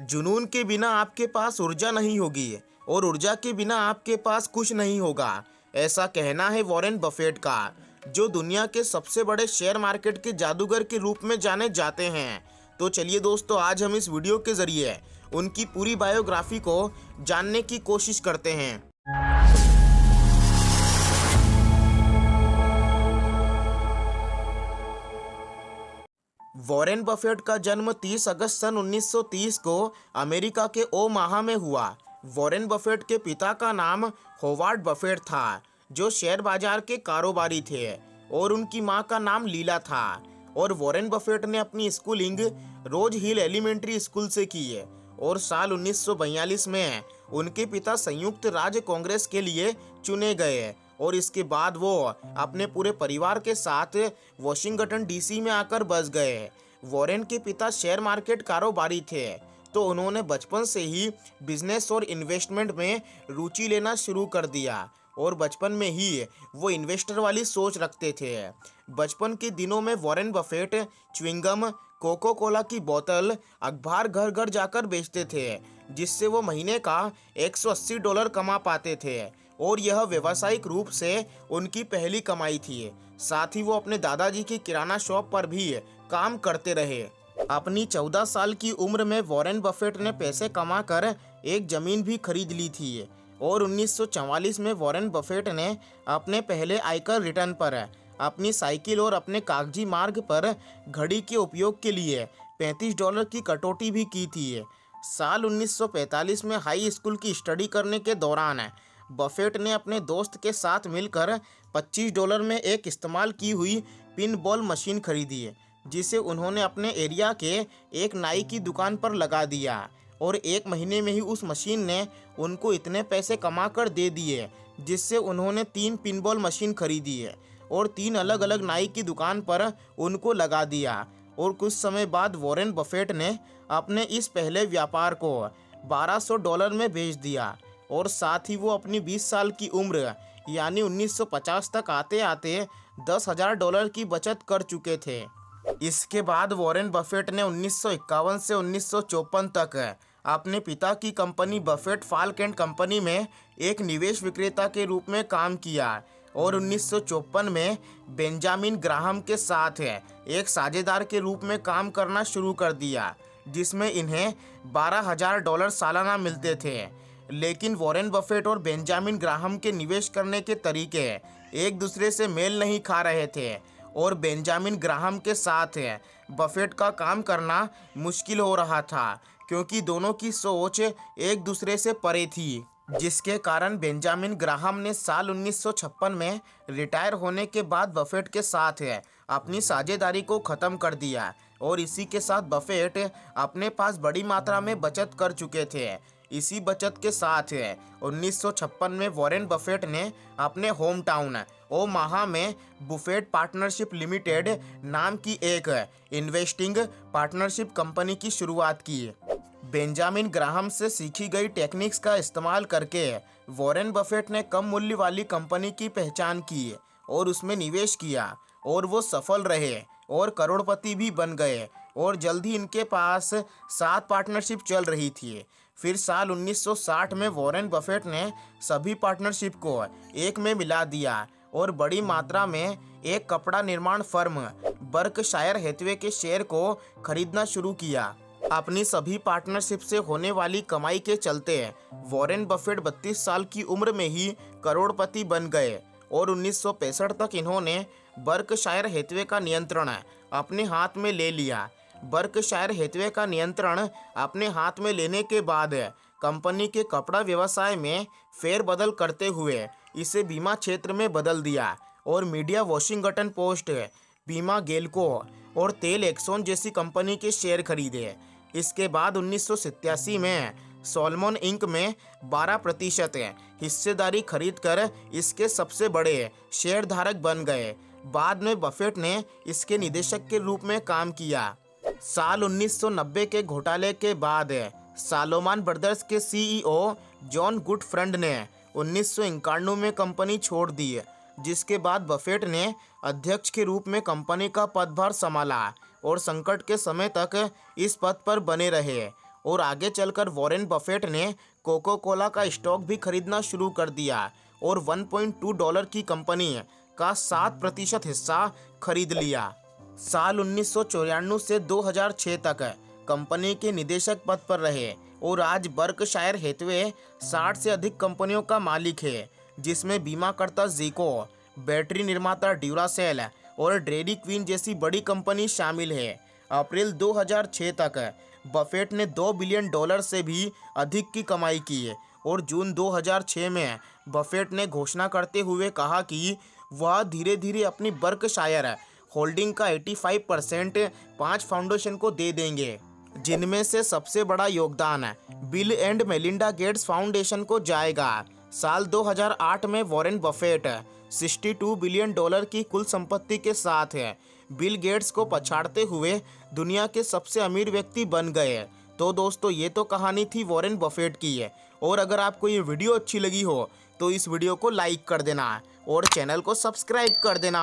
जुनून के बिना आपके पास ऊर्जा नहीं होगी और ऊर्जा के बिना आपके पास कुछ नहीं होगा। ऐसा कहना है वॉरेन बफेट का, जो दुनिया के सबसे बड़े शेयर मार्केट के जादूगर के रूप में जाने जाते हैं। तो चलिए दोस्तों, आज हम इस वीडियो के जरिए उनकी पूरी बायोग्राफी को जानने की कोशिश करते हैं। वॉरेन बफेट का जन्म 30 अगस्त सन 1930 को अमेरिका के ओमाहा में हुआ। वॉरेन बफेट के पिता का नाम होवार्ड बफेट था, जो शेयर बाजार के कारोबारी थे, और उनकी मां का नाम लीला था। और वॉरेन बफेट ने अपनी स्कूलिंग रोज हिल एलिमेंट्री स्कूल से की है और साल 1942 में उनके पिता संयुक्त राज्य कांग्रेस के लिए चुने गए और इसके बाद वो अपने पूरे परिवार के साथ वॉशिंगटन डीसी में आकर बस गए। वॉरेन के पिता शेयर मार्केट कारोबारी थे, तो उन्होंने बचपन से ही बिजनेस और इन्वेस्टमेंट में रुचि लेना शुरू कर दिया और बचपन में ही वो इन्वेस्टर वाली सोच रखते थे। बचपन के दिनों में Warren Buffett chewing gum, Coca Cola की बोतल, अखबार घर घर जाकर बेचते थे, जिससे वो महीने का $180 कमा पाते थे और यह व्यावसायिक रूप से उनकी पहली कमाई थी। साथ ही वो अपने दादाजी की किराना शॉप पर भी काम करते रहे। अपनी 14 साल की उम्र में वॉरेन बफेट ने पैसे कमाकर एक जमीन भी खरीद ली थी और 1944 में वॉरेन बफेट ने अपने पहले आयकर रिटर्न पर अपनी साइकिल और अपने कागजी मार्ग पर घड़ी के उपयोग के लिए $35 की कटौती भी की थी। साल 1945 में हाई स्कूल की स्टडी करने के दौरान बफेट ने अपने दोस्त के साथ मिलकर $25 में एक इस्तेमाल की हुई पिन बॉल मशीन खरीदी, जिसे उन्होंने अपने एरिया के एक नाई की दुकान पर लगा दिया और एक महीने में ही उस मशीन ने उनको इतने पैसे कमा कर दे दिए, जिससे उन्होंने 3 पिन बॉल मशीन खरीदी और 3 अलग अलग नाई की दुकान पर उनको लगा दिया। और कुछ समय बाद वॉरेन बफेट ने अपने इस पहले व्यापार को $1200 में बेच दिया और साथ ही वो अपनी 20 साल की उम्र यानी 1950 तक आते आते $10,000 की बचत कर चुके थे। इसके बाद वॉरेन बफेट ने 1951 से 1954 तक अपने पिता की company Buffett Falk and company में एक निवेश विक्रेता के रूप में काम किया और 1954 में बेंजामिन ग्राहम के साथ एक साझेदार के रूप में काम करना शुरू कर दिया, जिसमें इन्हें $12,000 सालाना मिलते थे। लेकिन वॉरेन बफेट और बेंजामिन ग्राहम के निवेश करने के तरीके एक दूसरे से मेल नहीं खा रहे थे और बेंजामिन ग्राहम के साथ बफेट का काम करना मुश्किल हो रहा था, क्योंकि दोनों की सोच एक दूसरे से परे थी, जिसके कारण बेंजामिन ग्राहम ने साल 1956 में रिटायर होने के बाद बफेट के साथ अपनी साझेदारी को ख़त्म कर दिया और इसी के साथ बफेट अपने पास बड़ी मात्रा में बचत कर चुके थे। इसी बचत के साथ 1956 में वॉरेन बफेट ने अपने होम टाउन ओमाहा में बुफेट पार्टनरशिप लिमिटेड नाम की एक इन्वेस्टिंग पार्टनरशिप कंपनी की शुरुआत की। बेंजामिन ग्राहम से सीखी गई टेक्निक्स का इस्तेमाल करके वॉरेन बफेट ने कम मूल्य वाली कंपनी की पहचान की और उसमें निवेश किया और वो सफल रहे और करोड़पति भी बन गए और जल्द ही इनके पास 7 पार्टनरशिप चल रही थी। फिर साल 1960 में वॉरेन बफेट ने सभी पार्टनरशिप को एक में मिला दिया और बड़ी मात्रा में एक कपड़ा निर्माण फर्म बर्कशायर हैथवे के शेयर को खरीदना शुरू किया। अपनी सभी पार्टनरशिप से होने वाली कमाई के चलते वॉरेन बफेट 32 साल की उम्र में ही करोड़पति बन गए और 1965 तक इन्होंने बर्कशायर हैथवे का नियंत्रण अपने हाथ में ले लिया। बर्कशायर हैथवे का नियंत्रण अपने हाथ में लेने के बाद कंपनी के कपड़ा व्यवसाय में फेरबदल करते हुए इसे बीमा क्षेत्र में बदल दिया और मीडिया वॉशिंगटन पोस्ट, बीमा गेल्को और तेल एक्सॉन जैसी कंपनी के शेयर खरीदे। इसके बाद 1987 में सोलमन इंक में 12% हिस्सेदारी खरीदकर इसके सबसे बड़े शेयरधारक बन गए। बाद में बफेट ने इसके निदेशक के रूप में काम किया। साल 1990 के घोटाले के बाद सालोमान ब्रदर्स के सीईओ जॉन गुडफ्रेंड ने 1991 में कंपनी छोड़ दी, जिसके बाद बफेट ने अध्यक्ष के रूप में कंपनी का पदभार संभाला और संकट के समय तक इस पद पर बने रहे और आगे चलकर वॉरेन बफेट ने कोको कोला का स्टॉक भी खरीदना शुरू कर दिया और $1.2 की कंपनी का 7% हिस्सा खरीद लिया। साल 1994 से 2006 तक कंपनी के निदेशक पद पर रहे और आज बर्कशायर हैथवे 60 से अधिक कंपनियों का मालिक है, जिसमें बीमाकर्ता ज़ीको, बैटरी निर्माता ड्यूरासेल और डेयरी क्वीन जैसी बड़ी कंपनी शामिल है। अप्रैल 2006 तक बफेट ने $2 बिलियन से भी अधिक की कमाई की और जून 2006 में बफेट ने घोषणा करते हुए कहा कि वह धीरे धीरे अपनी बर्कशायर होल्डिंग का 85% 5 फाउंडेशन को दे देंगे, जिनमें से सबसे बड़ा योगदान bill and Melinda Gates foundation को जाएगा। साल 2008 में वॉरेन बफेट $62 बिलियन की कुल संपत्ति के साथ बिल गेट्स को पछाड़ते हुए दुनिया के सबसे अमीर व्यक्ति बन गए। तो दोस्तों, ये तो कहानी थी वॉरेन बफेट की है। और अगर आपको ये वीडियो अच्छी लगी हो तो इस वीडियो को लाइक कर देना और चैनल को सब्सक्राइब कर देना।